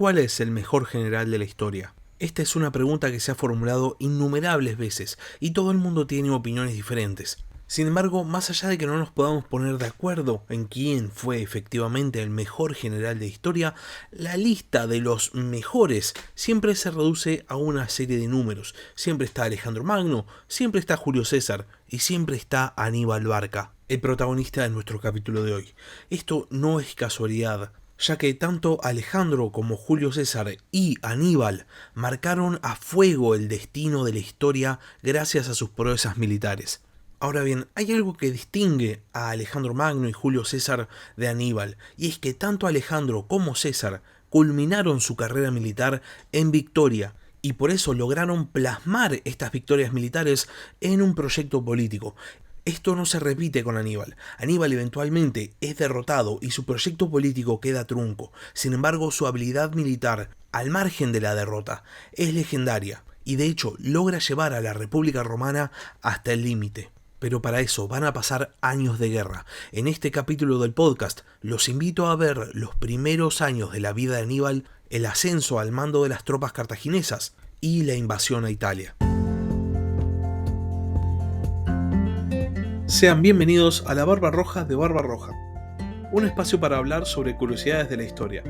¿Cuál es el mejor general de la historia? Esta es una pregunta que se ha formulado innumerables veces y todo el mundo tiene opiniones diferentes. Sin embargo, más allá de que no nos podamos poner de acuerdo en quién fue efectivamente el mejor general de la historia, la lista de los mejores siempre se reduce a una serie de números. Siempre está Alejandro Magno, siempre está Julio César y siempre está Aníbal Barca, el protagonista de nuestro capítulo de hoy. Esto no es casualidad, ya que tanto Alejandro como Julio César y Aníbal marcaron a fuego el destino de la historia gracias a sus proezas militares. Ahora bien, hay algo que distingue a Alejandro Magno y Julio César de Aníbal, y es que tanto Alejandro como César culminaron su carrera militar en victoria, y por eso lograron plasmar estas victorias militares en un proyecto político. Esto no se repite con Aníbal. Aníbal eventualmente es derrotado y su proyecto político queda trunco. Sin embargo, su habilidad militar, al margen de la derrota, es legendaria, y de hecho logra llevar a la República Romana hasta el límite. Pero para eso van a pasar años de guerra. En este capítulo del podcast los invito a ver los primeros años de la vida de Aníbal, el ascenso al mando de las tropas cartaginesas y la invasión a Italia. Sean bienvenidos a La Barba Roja de Barba Roja, un espacio para hablar sobre curiosidades de la historia.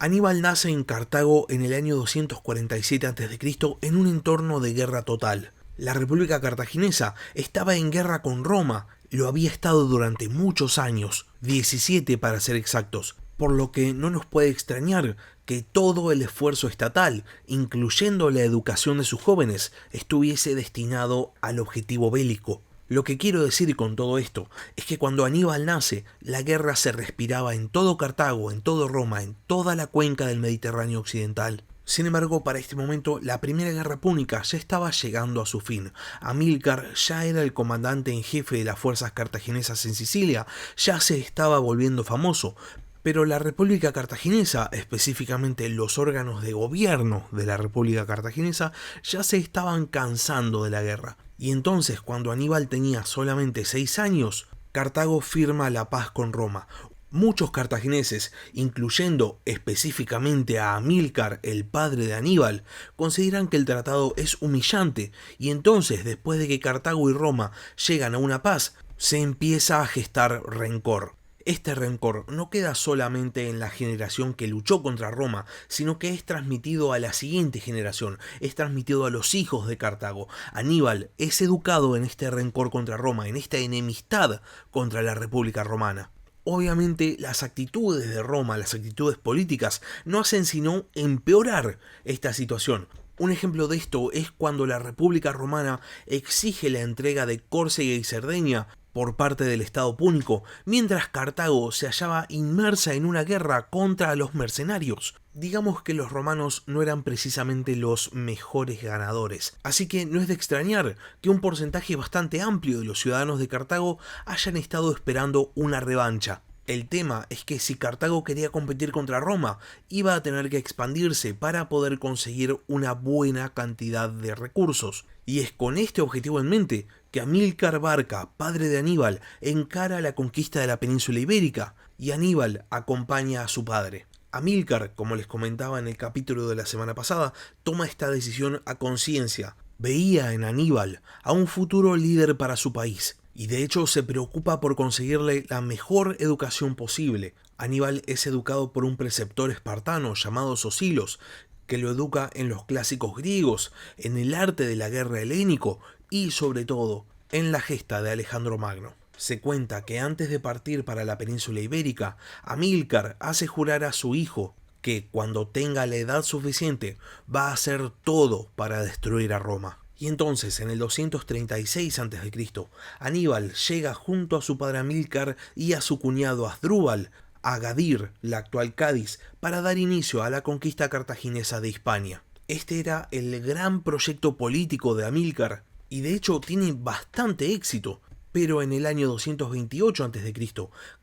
Aníbal nace en Cartago en el año 247 a.C. en un entorno de guerra total. La República Cartaginesa estaba en guerra con Roma, lo había estado durante muchos años, 17 para ser exactos, por lo que no nos puede extrañar que todo el esfuerzo estatal, incluyendo la educación de sus jóvenes, estuviese destinado al objetivo bélico. Lo que quiero decir con todo esto es que cuando Aníbal nace, la guerra se respiraba en todo Cartago, en todo Roma, en toda la cuenca del Mediterráneo occidental. Sin embargo, para este momento, la Primera Guerra Púnica ya estaba llegando a su fin. Amílcar ya era el comandante en jefe de las fuerzas cartaginesas en Sicilia, ya se estaba volviendo famoso. Pero la República Cartaginesa, específicamente los órganos de gobierno de la República Cartaginesa, ya se estaban cansando de la guerra. Y entonces, cuando Aníbal tenía solamente 6 años, Cartago firma la paz con Roma. Muchos cartagineses, incluyendo específicamente a Amílcar, el padre de Aníbal, consideran que el tratado es humillante, y entonces, después de que Cartago y Roma llegan a una paz, se empieza a gestar rencor. Este rencor no queda solamente en la generación que luchó contra Roma, sino que es transmitido a la siguiente generación, es transmitido a los hijos de Cartago. Aníbal es educado en este rencor contra Roma, en esta enemistad contra la República Romana. Obviamente las actitudes de Roma, las actitudes políticas, no hacen sino empeorar esta situación. Un ejemplo de esto es cuando la República Romana exige la entrega de Córcega y Cerdeña por parte del Estado púnico, mientras Cartago se hallaba inmersa en una guerra contra los mercenarios. Digamos que los romanos no eran precisamente los mejores ganadores, así que no es de extrañar que un porcentaje bastante amplio de los ciudadanos de Cartago hayan estado esperando una revancha. El tema es que si Cartago quería competir contra Roma, iba a tener que expandirse para poder conseguir una buena cantidad de recursos. Y es con este objetivo en mente que Amílcar Barca, padre de Aníbal, encara la conquista de la península ibérica, y Aníbal acompaña a su padre. Amílcar, como les comentaba en el capítulo de la semana pasada, toma esta decisión a conciencia. Veía en Aníbal a un futuro líder para su país, y de hecho se preocupa por conseguirle la mejor educación posible. Aníbal es educado por un preceptor espartano llamado Sosilos, que lo educa en los clásicos griegos, en el arte de la guerra helénico y sobre todo en la gesta de Alejandro Magno. Se cuenta que antes de partir para la península ibérica, Amílcar hace jurar a su hijo que cuando tenga la edad suficiente va a hacer todo para destruir a Roma. Y entonces, en el 236 a.C., Aníbal llega junto a su padre Amílcar y a su cuñado Asdrúbal a Gadir, la actual Cádiz, para dar inicio a la conquista cartaginesa de Hispania. Este era el gran proyecto político de Amílcar, y de hecho tiene bastante éxito, pero en el año 228 a.C.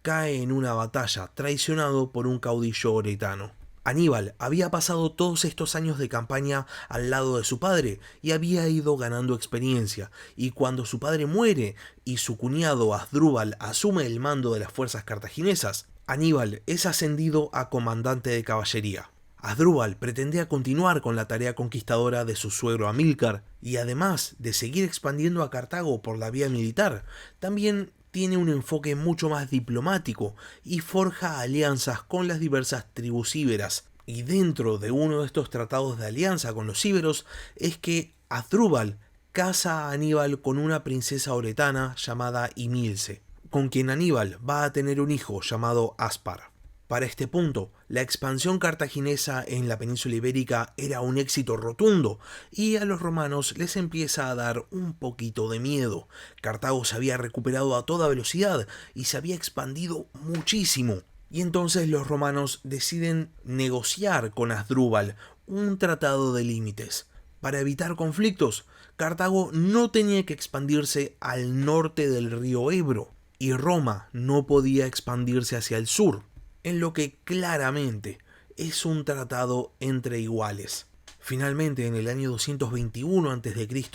cae en una batalla traicionado por un caudillo oretano. Aníbal había pasado todos estos años de campaña al lado de su padre y había ido ganando experiencia, y cuando su padre muere y su cuñado Asdrúbal asume el mando de las fuerzas cartaginesas, Aníbal es ascendido a comandante de caballería. Asdrúbal pretendía continuar con la tarea conquistadora de su suegro Amílcar, y además de seguir expandiendo a Cartago por la vía militar, también tiene un enfoque mucho más diplomático y forja alianzas con las diversas tribus íberas. Y dentro de uno de estos tratados de alianza con los íberos es que Asdrúbal casa a Aníbal con una princesa oretana llamada Imilce, con quien Aníbal va a tener un hijo llamado Aspar. Para este punto, la expansión cartaginesa en la península ibérica era un éxito rotundo y a los romanos les empieza a dar un poquito de miedo. Cartago se había recuperado a toda velocidad y se había expandido muchísimo. Y entonces los romanos deciden negociar con Asdrúbal un tratado de límites. Para evitar conflictos, Cartago no tenía que expandirse al norte del río Ebro y Roma no podía expandirse hacia el sur, en lo que claramente es un tratado entre iguales. Finalmente, en el año 221 a.C.,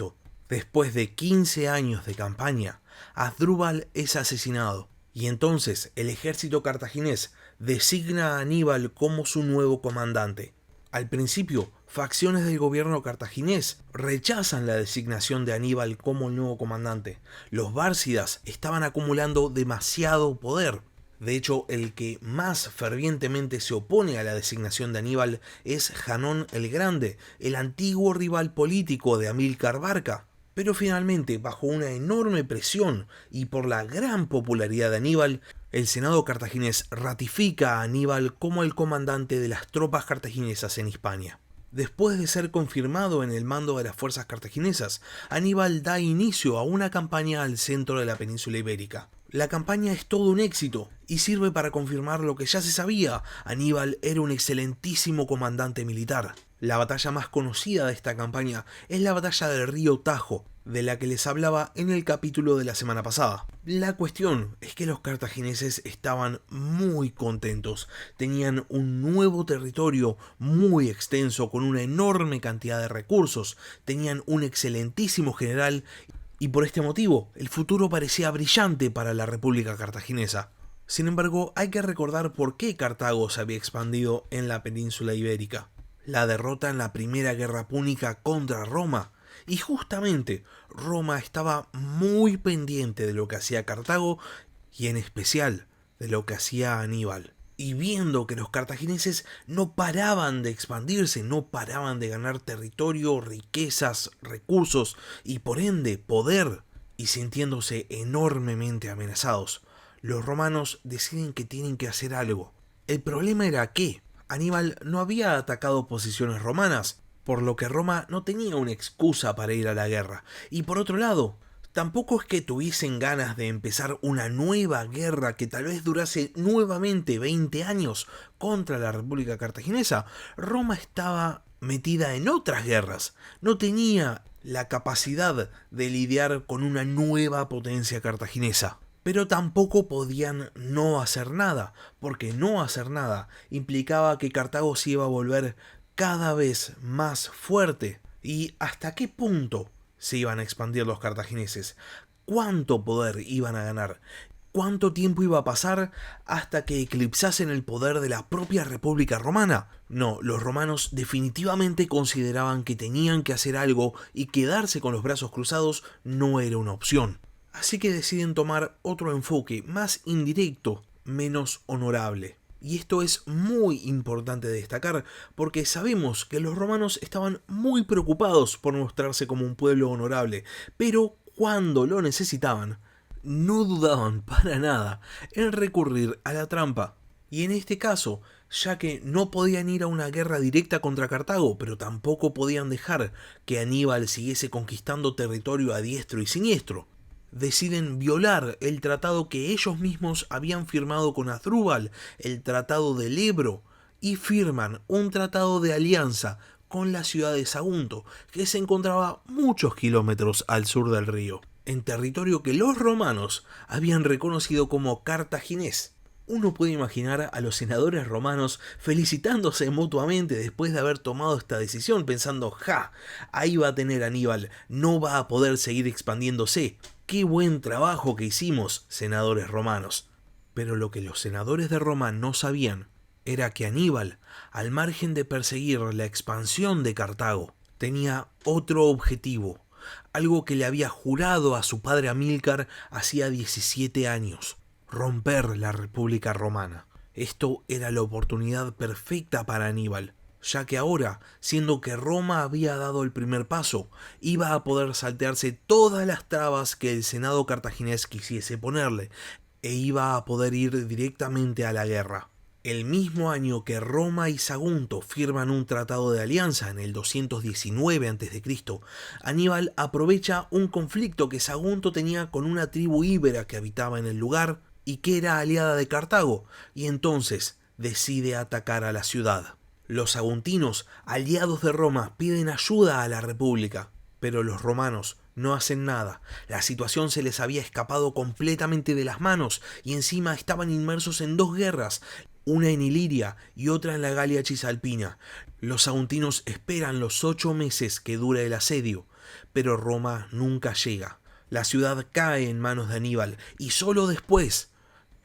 después de 15 años de campaña, Asdrúbal es asesinado, y entonces el ejército cartaginés designa a Aníbal como su nuevo comandante. Al principio, facciones del gobierno cartaginés rechazan la designación de Aníbal como el nuevo comandante. Los bárcidas estaban acumulando demasiado poder. De hecho, el que más fervientemente se opone a la designación de Aníbal es Janón el Grande, el antiguo rival político de Amílcar Barca. Pero finalmente, bajo una enorme presión y por la gran popularidad de Aníbal, el Senado cartaginés ratifica a Aníbal como el comandante de las tropas cartaginesas en Hispania. Después de ser confirmado en el mando de las fuerzas cartaginesas, Aníbal da inicio a una campaña al centro de la península ibérica. La campaña es todo un éxito y sirve para confirmar lo que ya se sabía: Aníbal era un excelentísimo comandante militar. La batalla más conocida de esta campaña es la batalla del río Tajo, de la que les hablaba en el capítulo de la semana pasada. La cuestión es que los cartagineses estaban muy contentos, tenían un nuevo territorio muy extenso con una enorme cantidad de recursos, tenían un excelentísimo general y por este motivo el futuro parecía brillante para la República Cartaginesa. Sin embargo, hay que recordar por qué Cartago se había expandido en la península ibérica. La derrota en la Primera Guerra Púnica contra Roma, y justamente Roma estaba muy pendiente de lo que hacía Cartago y en especial de lo que hacía Aníbal. Y viendo que los cartagineses no paraban de expandirse, no paraban de ganar territorio, riquezas, recursos y por ende poder, y sintiéndose enormemente amenazados, los romanos deciden que tienen que hacer algo. El problema era que Aníbal no había atacado posiciones romanas, por lo que Roma no tenía una excusa para ir a la guerra. Y por otro lado, tampoco es que tuviesen ganas de empezar una nueva guerra que tal vez durase nuevamente 20 años contra la República Cartaginesa. Roma estaba metida en otras guerras, no tenía la capacidad de lidiar con una nueva potencia cartaginesa. Pero tampoco podían no hacer nada, porque no hacer nada implicaba que Cartago se iba a volver cada vez más fuerte. ¿Y hasta qué punto se iban a expandir los cartagineses? ¿Cuánto poder iban a ganar? ¿Cuánto tiempo iba a pasar hasta que eclipsasen el poder de la propia República Romana? No, los romanos definitivamente consideraban que tenían que hacer algo y quedarse con los brazos cruzados no era una opción. Así que deciden tomar otro enfoque, más indirecto, menos honorable. Y esto es muy importante de destacar porque sabemos que los romanos estaban muy preocupados por mostrarse como un pueblo honorable, pero cuando lo necesitaban, no dudaban para nada en recurrir a la trampa. Y en este caso, ya que no podían ir a una guerra directa contra Cartago, pero tampoco podían dejar que Aníbal siguiese conquistando territorio a diestro y siniestro, deciden violar el tratado que ellos mismos habían firmado con Asdrúbal, el tratado del Ebro, y firman un tratado de alianza con la ciudad de Sagunto, que se encontraba muchos kilómetros al sur del río, en territorio que los romanos habían reconocido como cartaginés. Uno puede imaginar a los senadores romanos felicitándose mutuamente después de haber tomado esta decisión, pensando, ¡ja! Ahí va a tener Aníbal, no va a poder seguir expandiéndose. ¡Qué buen trabajo que hicimos, senadores romanos! Pero lo que los senadores de Roma no sabían era que Aníbal, al margen de perseguir la expansión de Cartago, tenía otro objetivo, algo que le había jurado a su padre Amílcar hacía 17 años: romper la República Romana. Esto era la oportunidad perfecta para Aníbal, ya que ahora, siendo que Roma había dado el primer paso, iba a poder saltearse todas las trabas que el Senado cartaginés quisiese ponerle, e iba a poder ir directamente a la guerra. El mismo año que Roma y Sagunto firman un tratado de alianza en el 219 a.C., Aníbal aprovecha un conflicto que Sagunto tenía con una tribu íbera que habitaba en el lugar y que era aliada de Cartago, y entonces decide atacar a la ciudad. Los saguntinos, aliados de Roma, piden ayuda a la República, pero los romanos no hacen nada. La situación se les había escapado completamente de las manos y encima estaban inmersos en dos guerras, una en Iliria y otra en la Galia Cisalpina. Los saguntinos esperan los 8 meses que dura el asedio, pero Roma nunca llega. La ciudad cae en manos de Aníbal y solo después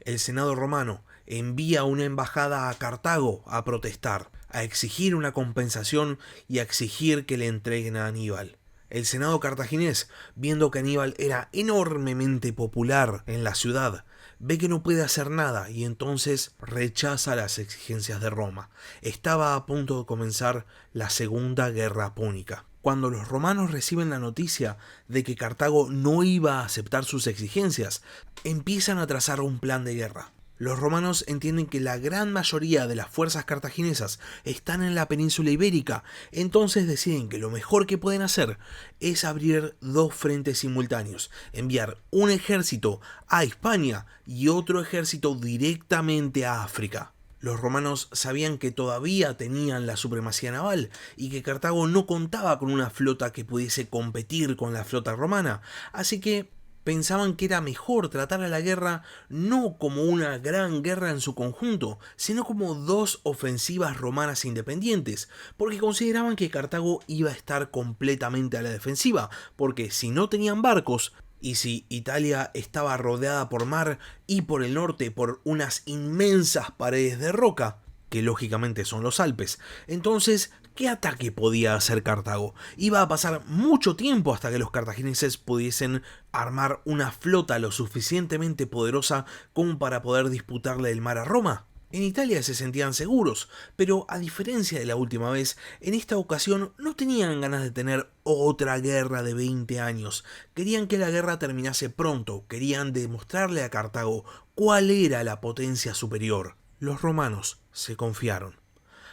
el Senado romano envía una embajada a Cartago a protestar, a exigir una compensación y a exigir que le entreguen a Aníbal. El Senado cartaginés, viendo que Aníbal era enormemente popular en la ciudad, ve que no puede hacer nada y entonces rechaza las exigencias de Roma. Estaba a punto de comenzar la Segunda Guerra Púnica. Cuando los romanos reciben la noticia de que Cartago no iba a aceptar sus exigencias, empiezan a trazar un plan de guerra. Los romanos entienden que la gran mayoría de las fuerzas cartaginesas están en la península ibérica, entonces deciden que lo mejor que pueden hacer es abrir dos frentes simultáneos, enviar un ejército a Hispania y otro ejército directamente a África. Los romanos sabían que todavía tenían la supremacía naval y que Cartago no contaba con una flota que pudiese competir con la flota romana, así que pensaban que era mejor tratar a la guerra no como una gran guerra en su conjunto, sino como dos ofensivas romanas independientes, porque consideraban que Cartago iba a estar completamente a la defensiva, porque si no tenían barcos, y si Italia estaba rodeada por mar y por el norte por unas inmensas paredes de roca, que lógicamente son los Alpes, entonces, ¿qué ataque podía hacer Cartago? Iba a pasar mucho tiempo hasta que los cartagineses pudiesen armar una flota lo suficientemente poderosa como para poder disputarle el mar a Roma. En Italia se sentían seguros, pero a diferencia de la última vez, en esta ocasión no tenían ganas de tener otra guerra de 20 años. Querían que la guerra terminase pronto, querían demostrarle a Cartago cuál era la potencia superior. Los romanos se confiaron,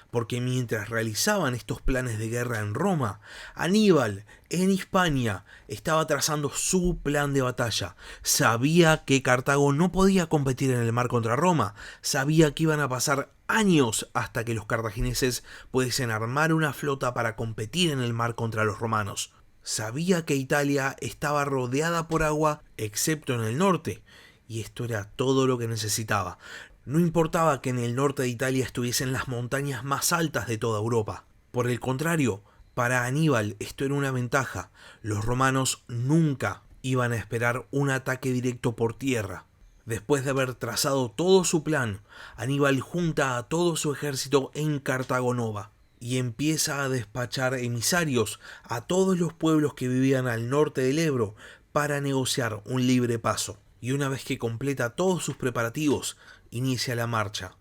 porque mientras realizaban estos planes de guerra en Roma, Aníbal, en Hispania, estaba trazando su plan de batalla. Sabía que Cartago no podía competir en el mar contra Roma, sabía que iban a pasar años hasta que los cartagineses pudiesen armar una flota para competir en el mar contra los romanos. Sabía que Italia estaba rodeada por agua, excepto en el norte, y esto era todo lo que necesitaba. No importaba que en el norte de Italia estuviesen las montañas más altas de toda Europa. Por el contrario, para Aníbal esto era una ventaja. Los romanos nunca iban a esperar un ataque directo por tierra. Después de haber trazado todo su plan, Aníbal junta a todo su ejército en Cartago Nova y empieza a despachar emisarios a todos los pueblos que vivían al norte del Ebro para negociar un libre paso. Y una vez que completa todos sus preparativos, inicia la marcha.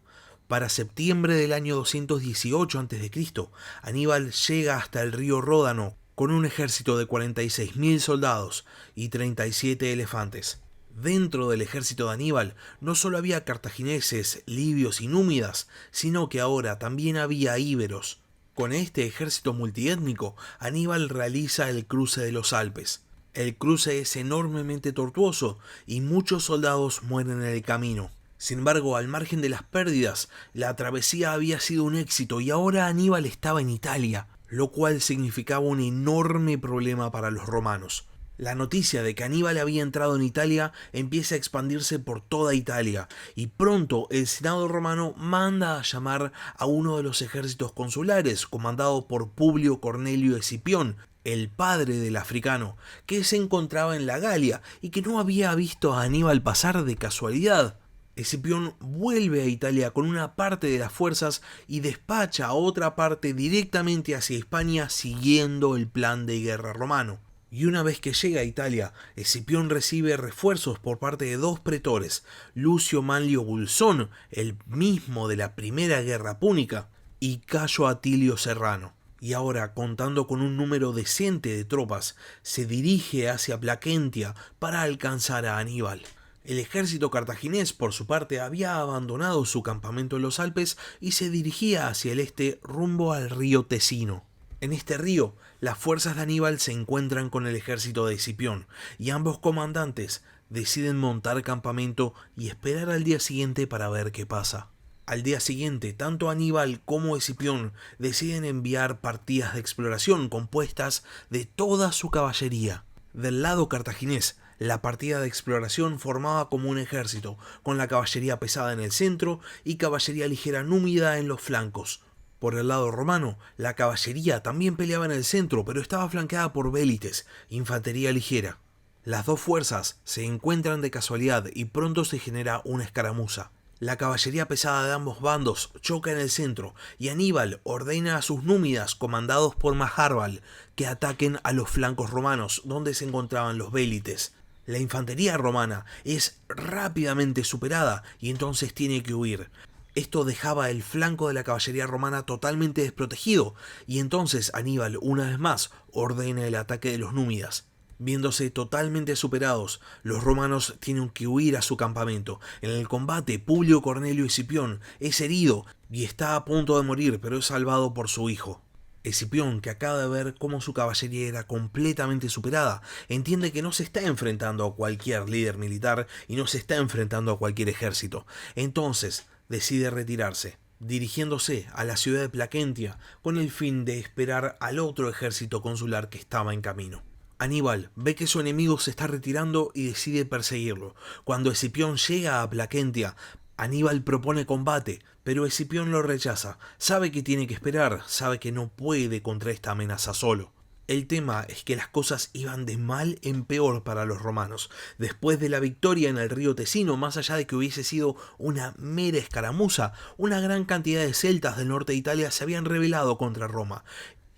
Para septiembre del año 218 a.C., Aníbal llega hasta el río Ródano con un ejército de 46.000 soldados y 37 elefantes. Dentro del ejército de Aníbal no solo había cartagineses, libios y númidas, sino que ahora también había íberos. Con este ejército multiétnico, Aníbal realiza el cruce de los Alpes. El cruce es enormemente tortuoso y muchos soldados mueren en el camino. Sin embargo, al margen de las pérdidas, la travesía había sido un éxito y ahora Aníbal estaba en Italia, lo cual significaba un enorme problema para los romanos. La noticia de que Aníbal había entrado en Italia empieza a expandirse por toda Italia y pronto el Senado romano manda a llamar a uno de los ejércitos consulares comandado por Publio Cornelio Escipión, el padre del africano, que se encontraba en la Galia y que no había visto a Aníbal pasar de casualidad. Escipión vuelve a Italia con una parte de las fuerzas y despacha a otra parte directamente hacia Hispania siguiendo el plan de guerra romano. Y una vez que llega a Italia, Escipión recibe refuerzos por parte de dos pretores, Lucio Manlio Bulsón, el mismo de la primera guerra púnica, y Cayo Atilio Serrano. Y ahora, contando con un número decente de tropas, se dirige hacia Plaquentia para alcanzar a Aníbal. El ejército cartaginés, por su parte, había abandonado su campamento en los Alpes y se dirigía hacia el este rumbo al río Tesino. En este río, las fuerzas de Aníbal se encuentran con el ejército de Escipión, y ambos comandantes deciden montar campamento y esperar al día siguiente para ver qué pasa. Al día siguiente, tanto Aníbal como Escipión deciden enviar partidas de exploración compuestas de toda su caballería. Del lado cartaginés, la partida de exploración formaba como un ejército, con la caballería pesada en el centro y caballería ligera númida en los flancos. Por el lado romano, la caballería también peleaba en el centro, pero estaba flanqueada por vélites, infantería ligera. Las dos fuerzas se encuentran de casualidad y pronto se genera una escaramuza. La caballería pesada de ambos bandos choca en el centro y Aníbal ordena a sus númidas, comandados por Maharbal, que ataquen a los flancos romanos, donde se encontraban los vélites. La infantería romana es rápidamente superada y entonces tiene que huir. Esto dejaba el flanco de la caballería romana totalmente desprotegido, y entonces Aníbal, una vez más, ordena el ataque de los númidas. Viéndose totalmente superados, los romanos tienen que huir a su campamento. En el combate, Publio Cornelio Escipión es herido y está a punto de morir, pero es salvado por su hijo. Escipión, que acaba de ver cómo su caballería era completamente superada, entiende que no se está enfrentando a cualquier líder militar y no se está enfrentando a cualquier ejército. Entonces, decide retirarse, dirigiéndose a la ciudad de Plaquentia con el fin de esperar al otro ejército consular que estaba en camino. Aníbal ve que su enemigo se está retirando y decide perseguirlo. Cuando Escipión llega a Plaquentia, Aníbal propone combate, pero Escipión lo rechaza. Sabe que tiene que esperar, sabe que no puede contra esta amenaza solo. El tema es que las cosas iban de mal en peor para los romanos. Después de la victoria en el río Tesino, más allá de que hubiese sido una mera escaramuza, una gran cantidad de celtas del norte de Italia se habían rebelado contra Roma.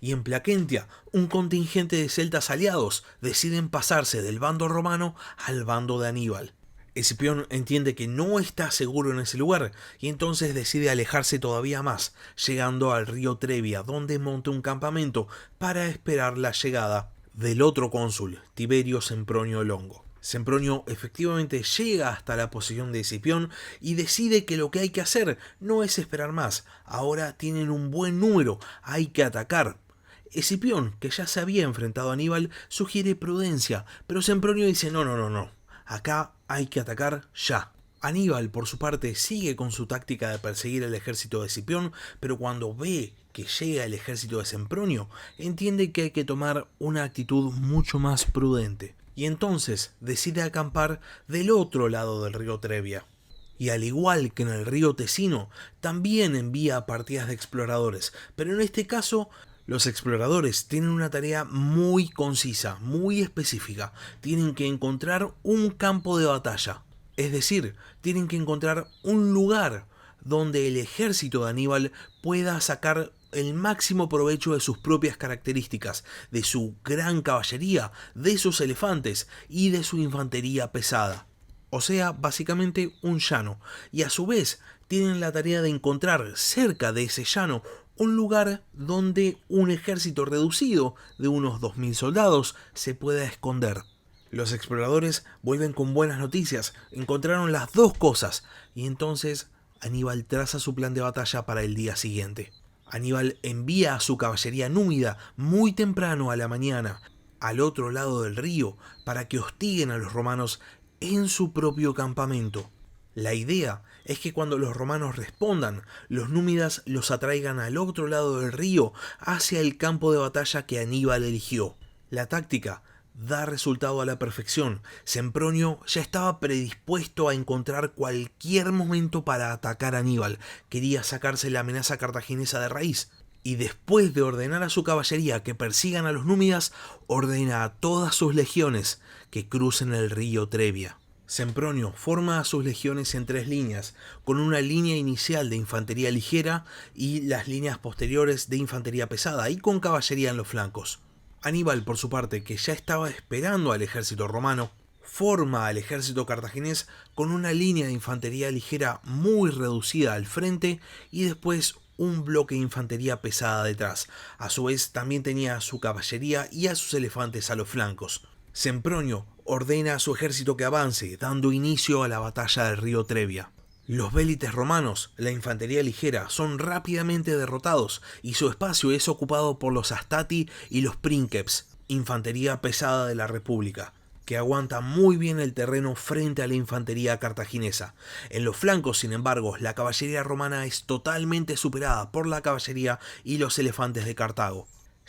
Y en Plaquentia, un contingente de celtas aliados deciden pasarse del bando romano al bando de Aníbal. Escipión entiende que no está seguro en ese lugar y entonces decide alejarse todavía más, llegando al río Trebia, donde monta un campamento para esperar la llegada del otro cónsul, Tiberio Sempronio Longo. Sempronio efectivamente llega hasta la posición de Escipión y decide que lo que hay que hacer no es esperar más, ahora tienen un buen número, hay que atacar. Escipión, que ya se había enfrentado a Aníbal, sugiere prudencia, pero Sempronio dice no. Acá hay que atacar ya. Aníbal, por su parte, sigue con su táctica de perseguir el ejército de Escipión, pero cuando ve que llega el ejército de Sempronio, entiende que hay que tomar una actitud mucho más prudente. Y entonces decide acampar del otro lado del río Trebia. Y al igual que en el río Tesino, también envía partidas de exploradores, pero en este caso los exploradores tienen una tarea muy concisa, muy específica. Tienen que encontrar un campo de batalla. Es decir, tienen que encontrar un lugar donde el ejército de Aníbal pueda sacar el máximo provecho de sus propias características, de su gran caballería, de sus elefantes y de su infantería pesada. O sea, básicamente un llano. Y a su vez tienen la tarea de encontrar cerca de ese llano un lugar donde un ejército reducido de unos 2000 soldados se pueda esconder. Los exploradores vuelven con buenas noticias, encontraron las dos cosas y entonces Aníbal traza su plan de batalla para el día siguiente. Aníbal envía a su caballería númida muy temprano a la mañana al otro lado del río para que hostiguen a los romanos en su propio campamento. La idea es que cuando los romanos respondan, los númidas los atraigan al otro lado del río hacia el campo de batalla que Aníbal eligió. La táctica da resultado a la perfección. Sempronio ya estaba predispuesto a encontrar cualquier momento para atacar a Aníbal. Quería sacarse la amenaza cartaginesa de raíz. Y después de ordenar a su caballería que persigan a los númidas, ordena a todas sus legiones que crucen el río Trebia. Sempronio forma a sus legiones en 3 líneas, con una línea inicial de infantería ligera y las líneas posteriores de infantería pesada, y con caballería en los flancos. Aníbal, por su parte, que ya estaba esperando al ejército romano, forma al ejército cartaginés con una línea de infantería ligera muy reducida al frente y después un bloque de infantería pesada detrás. A su vez también tenía a su caballería y a sus elefantes a los flancos. Sempronio ordena a su ejército que avance, dando inicio a la batalla del río Trebia. Los vélites romanos, la infantería ligera, son rápidamente derrotados y su espacio es ocupado por los Astati y los Princeps, infantería pesada de la República, que aguanta muy bien el terreno frente a la infantería cartaginesa. En los flancos, sin embargo, la caballería romana es totalmente superada por la caballería y los elefantes de Cartago,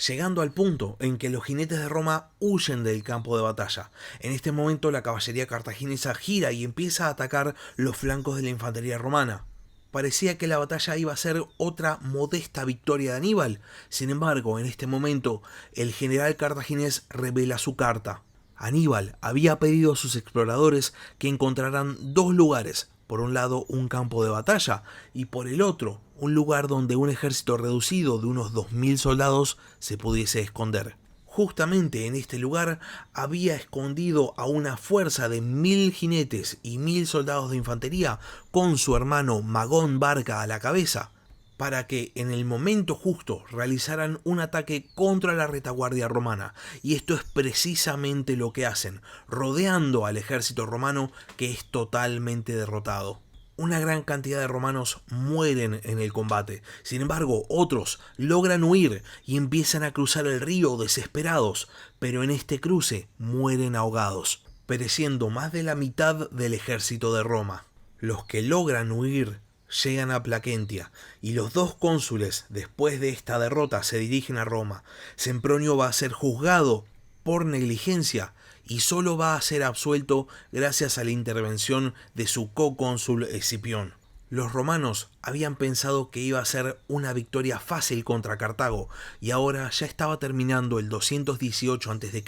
llegando al punto en que los jinetes de Roma huyen del campo de batalla. En este momento la caballería cartaginesa gira y empieza a atacar los flancos de la infantería romana. Parecía que la batalla iba a ser otra modesta victoria de Aníbal. Sin embargo, en este momento, el general cartaginés revela su carta. Aníbal había pedido a sus exploradores que encontraran 2 lugares. Por un lado, un campo de batalla, y por el otro, un lugar donde un ejército reducido de unos 2000 soldados se pudiese esconder. Justamente en este lugar había escondido a una fuerza de 1000 jinetes y 1000 soldados de infantería con su hermano Magón Barca a la cabeza, para que en el momento justo realizaran un ataque contra la retaguardia romana. Y esto es precisamente lo que hacen, rodeando al ejército romano, que es totalmente derrotado. Una gran cantidad de romanos mueren en el combate. Sin embargo, otros logran huir y empiezan a cruzar el río desesperados, pero en este cruce mueren ahogados, pereciendo más de la mitad del ejército de Roma. Los que logran huir llegan a Plaquentia, y los 2 cónsules, después de esta derrota, se dirigen a Roma. Sempronio va a ser juzgado por negligencia y solo va a ser absuelto gracias a la intervención de su cocónsul Escipión. Los romanos habían pensado que iba a ser una victoria fácil contra Cartago, y ahora ya estaba terminando el 218 a.C.,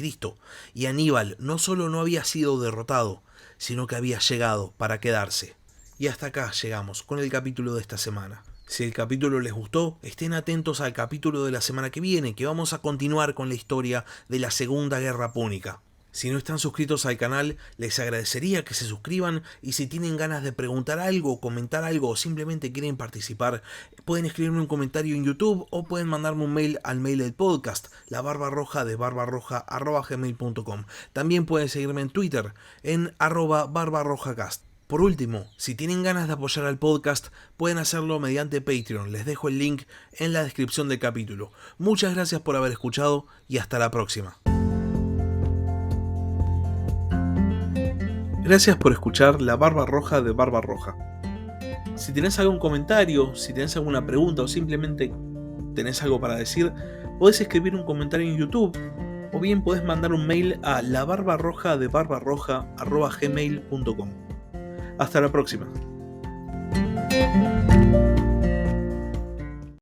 y Aníbal no solo no había sido derrotado, sino que había llegado para quedarse. Y hasta acá llegamos con el capítulo de esta semana. Si el capítulo les gustó, estén atentos al capítulo de la semana que viene, que vamos a continuar con la historia de la Segunda Guerra Púnica. Si no están suscritos al canal, les agradecería que se suscriban, y si tienen ganas de preguntar algo, comentar algo o simplemente quieren participar, pueden escribirme un comentario en YouTube o pueden mandarme un mail al mail del podcast, labarbarroja@gmail.com. También pueden seguirme en Twitter en @barbarrojacast. Por último, si tienen ganas de apoyar al podcast, pueden hacerlo mediante Patreon. Les dejo el link en la descripción del capítulo. Muchas gracias por haber escuchado y hasta la próxima. Gracias por escuchar La Barba Roja de Barbarroja. Si tenés algún comentario, si tenés alguna pregunta o simplemente tenés algo para decir, podés escribir un comentario en YouTube o bien podés mandar un mail a labarbarrojadebarbarroja@gmail.com. Hasta la próxima.